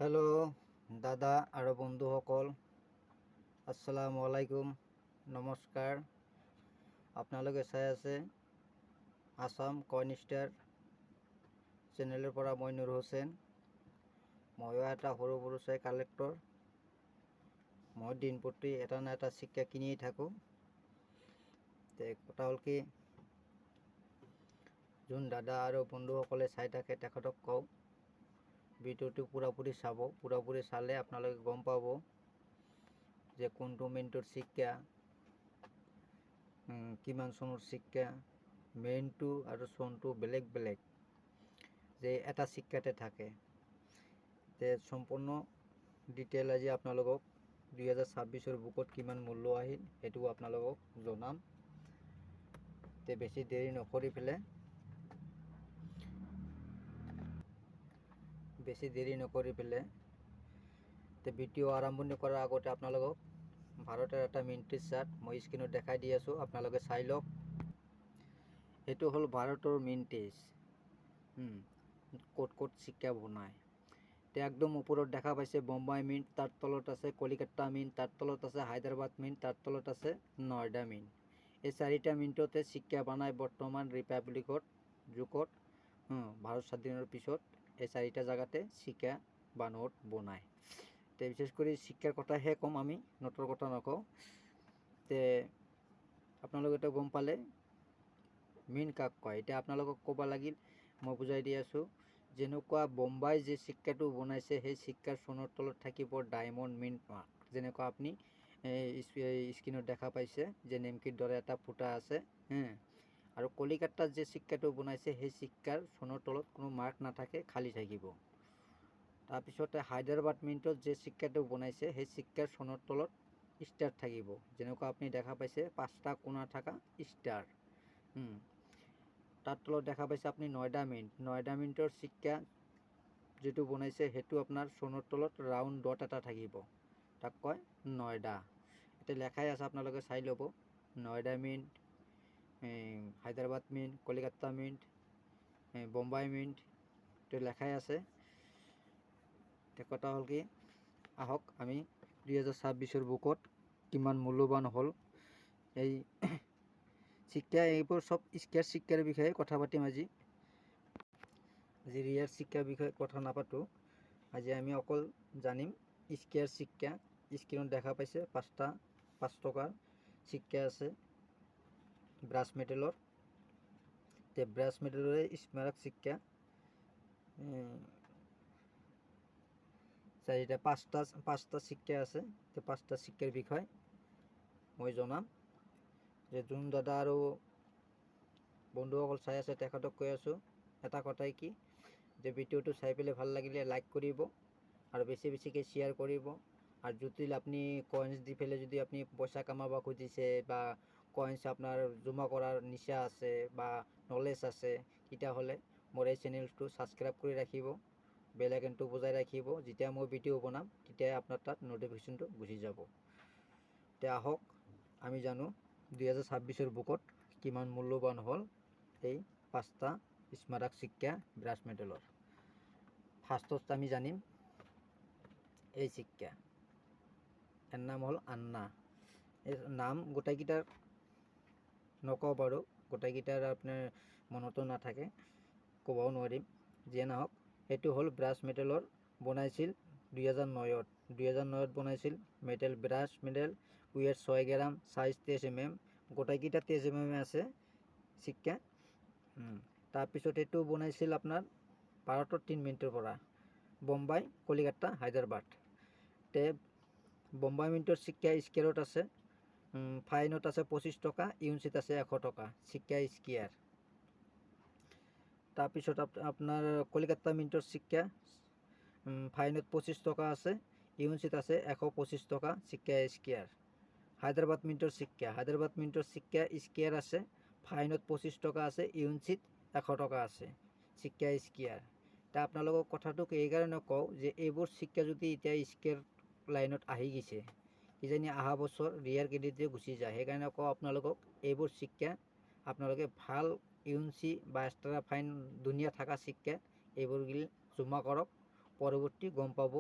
Hello' দাদা আৰু বন্ধুসকল, আসসালামু আলাইকুম, নমস্কাৰ। আপোনালোকে চাই আছে আসাম কইন ষ্টাৰ চেনেলৰ পৰা মই নুৰ হোসেন। ময়ো এটা সৰু সৰু চাই কালেক্টৰ। মই দিন প্ৰতি এটা না এটা শিক্ষা কিনিয়ে থাকোঁ। কথা হ'ল কি, যোন দাদা আৰু বন্ধুসকলে চাই থাকে তেখেতক কওঁ, ভিডিঅ'টো পুৰাপুৰি চাব। পুৰাপুৰি চালে আপোনালোকে গম পাব যে কোনটো মিনিটৰ শিক্ষা, কিমান চনৰ শিক্ষা, মেইনটো আৰু চনটো বেলেগ বেলেগ, যে এটা শিক্ষাতে থাকে। তে সম্পূৰ্ণ ডিটেইল আজি আপোনালোকক 2026 বুকত কিমান মূল্য আহিল সেইটো আপোনালোকক জনাম। তে বেছি দেৰি নকৰি পেলাই ভিডিঅ' আৰম্ভণি কৰাৰ আগতে আপোনালোকক ভাৰতৰ এটা মিনিটেজ চাৰ্ট মই স্ক্ৰীনত দেখাই দি আছোঁ, আপোনালোকে চাই লওক। এইটো হ'ল ভাৰতৰ মিনিটেজ, ক'ত ক'ত শিক্ষা বনায়। তে একদম ওপৰত দেখা পাইছে বোম্বাই মিন্ট, তাৰ তলত আছে কলিকাতা মিন্ট, তাৰ তলত আছে হায়দৰাবাদ মিন্ট, তাৰ তলত আছে নয়ডা মিন্ট। এই চাৰিটা মিন্টতে শিক্ষা বনায় বৰ্তমান ৰিপাব্লিকত যুগত। ভাৰত স্বাধীনৰ পিছত এই চাৰিটা জাগাতে শিক্ষা বা নোট বনায়। তে বিশেষ কৰি শিক্ষাৰ কথাহে ক'ম, আমি নোটৰ কথা নকওঁ। তে আপোনালোকে এটা গম পালে মিন্ট কাক কয়। এতিয়া আপোনালোকক ক'ব লাগিল, মই বুজাই দি আছোঁ। যেনেকুৱা বোম্বাই যে শিক্ষাটো বনাইছে সেই শিক্ষাৰ চনৰ তলত থাকিব ডায়মণ্ড মিন্ট মাৰ্ক। যেনেকুৱা আপুনি স্ক্ৰীনত দেখা পাইছে যে নেমকিৰ দৰে এটা ফুটা আছে। আৰু কলিকাতাত যে শিক্ষাটো বনাইছে সেই শিক্ষাৰ চনৰ তলত কোনো মাৰ্ক নাথাকে, খালী থাকিব। তাৰপিছতে হায়দৰাবাদ মিন্টত যে শিক্ষাটো বনাইছে সেই শিক্ষাৰ চনৰ তলত ষ্টাৰ থাকিব। যেনেকুৱা আপুনি দেখা পাইছে 5টা কোণা থকা ষ্টাৰ। তাৰ তলত দেখা পাইছে আপুনি নয়ডা মিন্ট। নয়ডা মিন্টৰ শিক্ষা যেটো বনাইছে সেইটো আপোনাৰ চনৰ তলত ৰাউণ্ড ডট এটা থাকিব, তাক কয় নয়ডা। এতিয়া লেখাই আছে, আপোনালোকে চাই ল'ব। Noida mint, Hyderabad mint, Kolkata mint, Bombay mint, এইটো লেখাই আছে। কথা হ'ল কি, আহক আমি 2026 বুকত কিমান মূল্যৱান হ'ল এই শিক্ষা, এইবোৰ চব স্কেয়াৰ শিক্ষাৰ বিষয়ে কথা পাতিম আজি। ৰিয়েল শিক্ষাৰ বিষয়ে কথা নাপাতোঁ। আজি আমি অকল জানিম স্কেয়াৰ শিক্ষা। স্ক্ৰীনত দেখা পাইছে 5 টকাৰ শিক্ষা আছে ব্ৰাছ মেটেলৰ। তে ব্ৰাছ মেটেলৰে স্মাৰক শিক্ষা চাৰিটা পাঁচটা শিক্ষা আছে। তে 5টা শিক্ষাৰ বিষয় মই জনাম। যে যোন দাদা আৰু বন্ধুসকল চাই আছে তেখেতক কৈ আছোঁ এটা কথাই কি, যে ভিডিঅ'টো চাই পেলাই ভাল লাগিলে লাইক কৰিব আৰু বেছি বেছিকৈ শ্বেয়াৰ কৰিব। আৰু যদি আপুনি কইন্স দি পেলাই যদি আপুনি পইচা কামাব খুজিছে বা কইন্স আপোনাৰ জমা কৰাৰ নিচা আছে বা নলেজ আছে, তেতিয়াহ'লে মোৰ এই চেনেলটো ছাবস্ক্ৰাইব কৰি ৰাখিব, বেল আইকনটো বজাই ৰাখিব। যেতিয়া মই ভিডিঅ' বনাম তেতিয়াই আপোনাৰ তাত নটিফিকেশ্যনটো গুচি যাব। এতিয়া আহক আমি জানো 2026 বুকত কিমান মূল্যৱান হ'ল এই 5টা স্মাৰক শিক্ষা ব্ৰাছ মেটেলৰ। ফাৰ্ষ্টত আমি জানিম এই শিক্ষা, ইয়াৰ নাম হ'ল আন্না। এই নাম গোটেইকেইটাৰ নকওঁ বাৰু, গোটেইকেইটাৰ আপোনাৰ মনতো নাথাকে, ক'বও নোৱাৰিম। যিয়ে নহওক, সেইটো হ'ল ব্ৰাছ মেটেলৰ বনাইছিল 2009ত। 2009ত বনাইছিল মেটেল ব্ৰাছ মেটেল, ৱেট 6 গ্ৰাম, চাইজ 23 mm, গোটেইকেইটা 23 mm আছে শিক্ষা। তাৰপিছত এইটো বনাইছিল আপোনাৰ ভাৰতৰ 3 মিনিটৰ পৰা, বোম্বাই, কলিকাতা, হায়দৰাবাদ। তে বোম্বাই মিনিটৰ শিক্ষা স্কেয়াৰত আছে, ফাইনত আছে 25 টকা, ইউনিট আছে 100 টকা শিক্ষা স্কেয়াৰ। তাৰপিছত আপোনাৰ কলিকাতা মিনিটৰ শিক্ষা ফাইনত 25 টকা আছে, ইউনিট আছে 125 টকা শিক্ষা স্কেয়াৰ। হায়দৰাবাদ মিনিটৰ শিক্ষা স্কেয়াৰ আছে, ফাইনত 25 টকা আছে, ইউনিট 100 টকা আছে শিক্ষা স্কেয়াৰ। তা আপোনালোকক কথাটোক এইকাৰণে কওঁ যে এইবোৰ শিক্ষা যদি এতিয়া স্কেয়াৰ লাইনত আহি গৈছে, কিজানি অহা বছৰ ৰিয়াৰ ক্ৰেডিটে গুচি যায়। সেইকাৰণে কওঁ আপোনালোকক, এইবোৰ শিক্ষা আপোনালোকে ভাল ইউনিট বা এক্সট্ৰা ফাইন ধুনীয়া থকা শিক্ষা এইবোৰ জমা কৰক, পৰৱৰ্তী গম পাব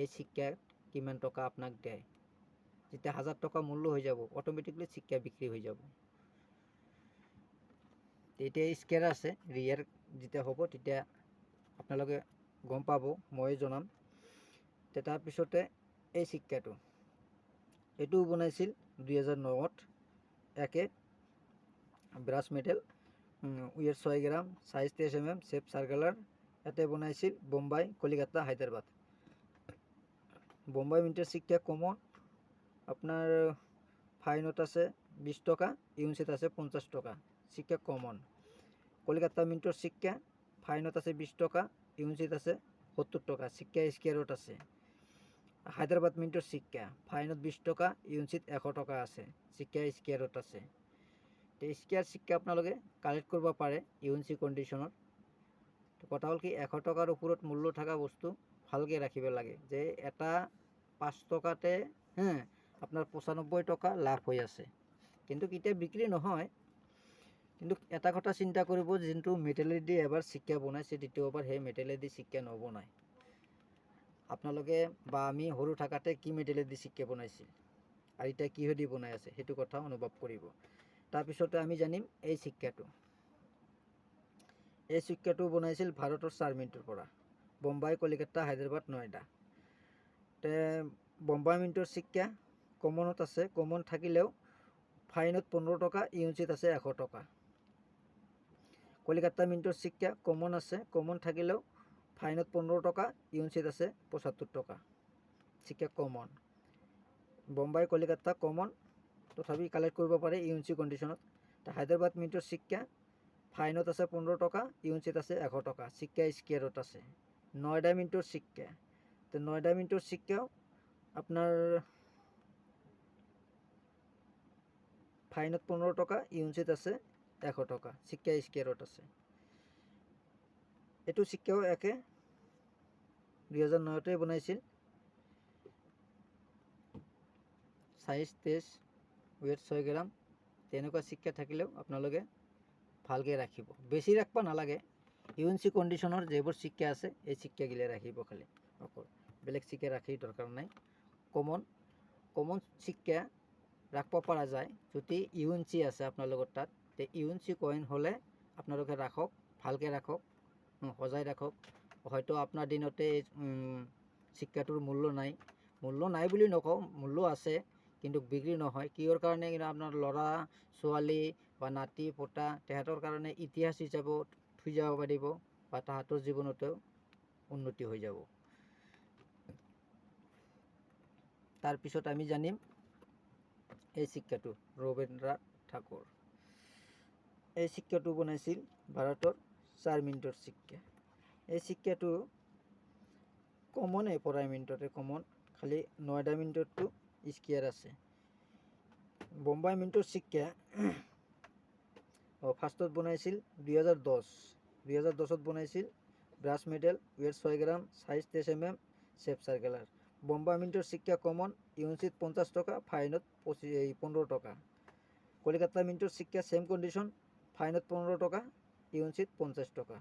এই শিক্ষা কিমান টকা আপোনাক দিয়ে। যেতিয়া 1000 টকা মূল্য হৈ যাব অটোমেটিকলি শিক্ষা বিক্ৰী হৈ যাব। তেতিয়া স্কেয়াৰ আছে, ৰিয়েৰ যেতিয়া হ'ব তেতিয়া আপোনালোকে গম পাব, মই জনাম। তাৰপিছতে এই শিক্ষাটো এইটোও বনাইছিল 2009ত একে ব্ৰাছ মেটেল, ৱেট 6 গ্ৰাম, সাইজ 23 mm, শেপ সার্কুলার। এতে বনাইছিল বোম্বাই, কলিকাতা, হায়দ্রাবাদ। বোম্বাই মিন্টের শিক্ষা কমন আপনার ফাইনত আছে 20 টাকা, ইউনিট আছে 50 টাকা, শিক্ষা কমন। কলিকাতা মিন্টর শিক্ষা ফাইনত আছে 20 টাকা, ইউনিট আছে 70 টাকা, শিক্ষা স্কোয়ারত আছে। হায়দ্রাবাদ মিন্টর শিক্ষা ফাইনত 20 টাকা, ইউনিট 100 টাকা আছে, শিক্ষা স্কোয়ারত আছে। তো স্কোয়ার শিক্ষা আপোনালোকে কালেক্ট কৰিব পাৰে ইউএনসি কণ্ডিশ্যনত। কথা হ'ল কি 100 টকাৰ ওপৰত মূল্য থকা বস্তু ভালকৈ ৰাখিব লাগে, যে এটা 5 টকাতে আপোনাৰ 95 টকা লাভ হৈ আছে, কিন্তু কেতিয়া বিক্ৰী নহয়। কিন্তু এটা কথা চিন্তা কৰিব, যোনটো মেটেলেদি এবাৰ শিক্ষা বনাইছে দ্বিতীয়বাৰ সেই মেটেলেদি শিক্ষা নবনায়। আপোনালোকে বা আমি সৰু থাকাতে কি মেটেলেদি শিক্ষা বনাইছিল আৰু এতিয়া কিহেদি বনাই আছে সেইটো কথা অনুভৱ কৰিব। তাৰপিছতে আমি জানিম এই শিক্ষাটো বনাইছিল ভাৰতৰ 4 মিনিটৰ পৰা, বোম্বাই, কলিকাতা, হায়দ্ৰাবাদ, নয়ডা। বোম্বাই মিনিটৰ শিক্ষা কমনত আছে, কমন থাকিলেও ফাইনত 15 টকা, ইউনিট আছে 100 টকা। কলিকাতা মিনিটৰ শিক্ষা কমন আছে, কমন থাকিলেও ফাইনত 15 টকা, ইউনিট আছে 75 টকা, শিক্ষা কমন। বোম্বাই, কলিকাতা কমন তথাপি কালেক্ট কৰিব পাৰে ইউএনসি কণ্ডিশ্যনত। হায়দ্ৰাবাদ মিনিটৰ শিক্ষা ফাইনত আছে 15 টকা, ইউনিট আছে 100 টকা, শিক্ষা স্কোয়ারত আছে। নয়ডা মিনিটৰ শিক্ষা, তো নয়ডা মিনিটৰ শিক্ষাও আপনার ফাইনত 15 টকা, ইউনিট আছে 100 টকা, শিক্ষা স্কোয়ারত আছে। এইটো শিক্ষাও একে 2009তে বনাইছিল। সাইজ 23, ৱেট 6 গ্ৰাম। তেনেকুৱা শিক্ষা থাকিলেও আপোনালোকে ভালকৈ ৰাখিব, বেছি ৰাখিব নালাগে। ইউএনসি কণ্ডিশ্যনৰ যিবোৰ শিক্ষা আছে এই শিক্ষাগিলা ৰাখিব, খালি অকল বেলেগ শিক্ষা ৰাখি দৰকাৰ নাই। কমন শিক্ষা ৰাখিব পৰা যায় যদি ইউএনসি আছে আপোনালোকৰ তাত। তে ইউএনসি কইন হ'লে আপোনালোকে ৰাখক, ভালকৈ ৰাখক, সজাই ৰাখক। হয়তো আপোনাৰ দিনতে শিক্ষাটোৰ মূল্য নাই বুলি নকওঁ, মূল্য আছে, কিন্তু বিক্ৰী নহয়। কিহৰ কাৰণে? কিন্তু আপোনাৰ ল'ৰা ছোৱালী বা নাতি পোতা তেহেঁতৰ কাৰণে ইতিহাস হিচাপত থৈ যাব পাৰিব, বা তাহাঁতৰ জীৱনতেও উন্নতি হৈ যাব। তাৰপিছত আমি জানিম এই শিক্ষাটো ৰবীন্দ্ৰনাথ ঠাকুৰ। এই শিক্ষাটো বনাইছিল ভাৰতৰ 4 মিনিটৰ শিক্ষা। এই শিক্ষাটো কমনে, প্ৰায় মিনিটতে কমন, খালি 9 মিনিটতো স্কোয়াৰ আছে। বোম্বাই মিনিটৰ শিক্ষা ফাৰ্ষ্টত বনাইছিল 2010ত বনাইছিল, ব্ৰাছ মেটেল, ৱেট 6 গ্ৰাম, সাইজ 23 mm, শেপ সাৰ্কুলাৰ। বোম্বাই মিনিটৰ শিক্ষা কমন, ইউনিট 50 টকা, ফাইনত 15 টকা। কলিকাতা মিনিটৰ শিক্ষা সেম কণ্ডিশ্যন, ফাইনত 15 টকা, ইউনিট 50 টকা।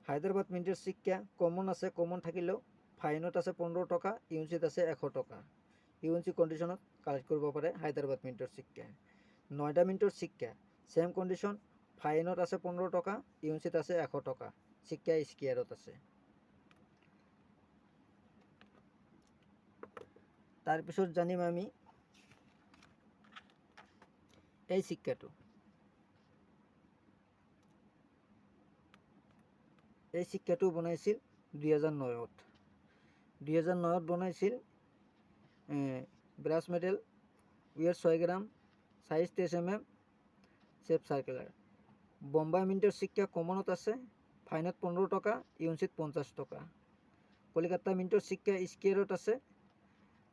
হায়দ্ৰাবাদ মিনিটৰ শিক্ষা কমন আছে, কমন থাকিলেও ফাইনত আছে 15 টকা, ইউনিট আছে 100 টকা। ইউএনসি কণ্ডিশ্যনত কালেক্ট কৰিব পাৰে হায়দ্ৰাবাদ মিনিটৰ শিক্ষা। নয়ডা মিনিটৰ শিক্ষা সেম কণ্ডিশ্যন, ফাইনত আছে 15 টকা, ইউনিট আছে 100 টকা, শিক্ষা স্কোয়ারত আছে। তাৰপিছত জানিম আমি এই শিক্ষাটো। এই শিক্ষাটো বনাইছিল 2009ত বনাইছিল। ব্ৰাশ মেটেল, ৱেট 6 গ্ৰাম, সাইজ 23 mm, শেপ সাৰ্কুলাৰ। বোম্বাই মিনিটৰ শিক্ষা কমনত আছে, ফাইনত 15 টকা, ইউনিট 50 টকা। কলিকাতা মিনিটৰ শিক্ষা স্কোয়াৰত আছে।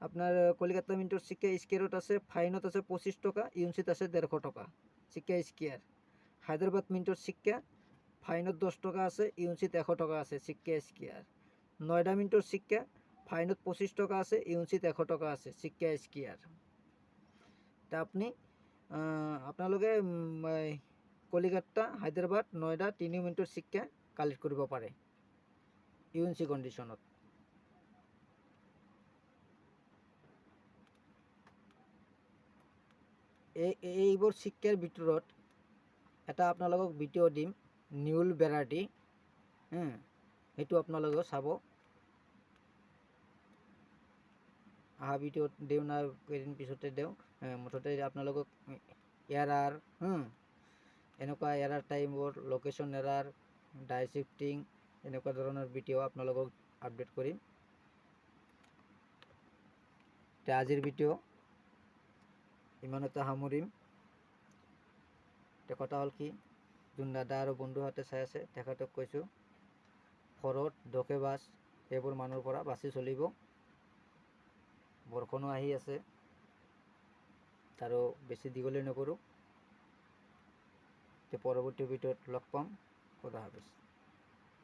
আপনাৰ কলিকাতা মিনিটৰ শিক্ষা স্কোয়ারত আছে, ফাইনত আছে 25 টকা, ইউনিট আছে 150 টকা, শিক্ষা স্কোয়ার। হায়দ্রাবাদ মিনিটৰ শিক্ষা ফাইনত 10 টকা আছে, ইউনিট 100 টকা আছে, শিক্ষা স্কোয়ার। নয়ডা মিনিটৰ শিক্ষা ফাইনত 25 টকা আছে, ইউনিট 100 টকা আছে, শিক্ষা স্কোয়ার। তা আপোনালোকে কলিকাতা, হায়দ্রাবাদ, নয়ডা 3 মিনিটৰ শিক্ষা কালেক্ট কৰিব পাৰে। ইউএনচি কণ্ডিশ্যনত। এইবোৰ শিক্ষাৰ ভিতৰত এটা আপোনালোকক ভিডিঅ' দিম, নিউল ভেৰাইটি, সেইটো আপোনালোকে চাব। অহা ভিডিঅ'ত দিওঁ না কেইদিন পিছতে দিওঁ, মুঠতে আপোনালোকক এৰাৰ, এনেকুৱা এৰাৰ টাইমবোৰ, লোকেশ্যন এৰাৰ, ডাই শিফটিং, এনেকুৱা ধৰণৰ ভিডিঅ' আপোনালোকক আপডেট কৰিম। এতিয়া আজিৰ ভিডিঅ' ইমানতে সামৰিম। এতিয়া কথা হ'ল কি, যোন দাদা আৰু বন্ধুহঁতে চাই আছে তেখেতক কৈছোঁ, ফৰড, ধোকেবাজ এইবোৰ মানুহৰ পৰা বাচি চলিব। বৰষুণো আহি আছে আৰু বেছি দীঘলীয়া নকৰোঁ। পৰৱৰ্তী ভিডিঅ'ত লগ পাম। খোদা হাফেজ।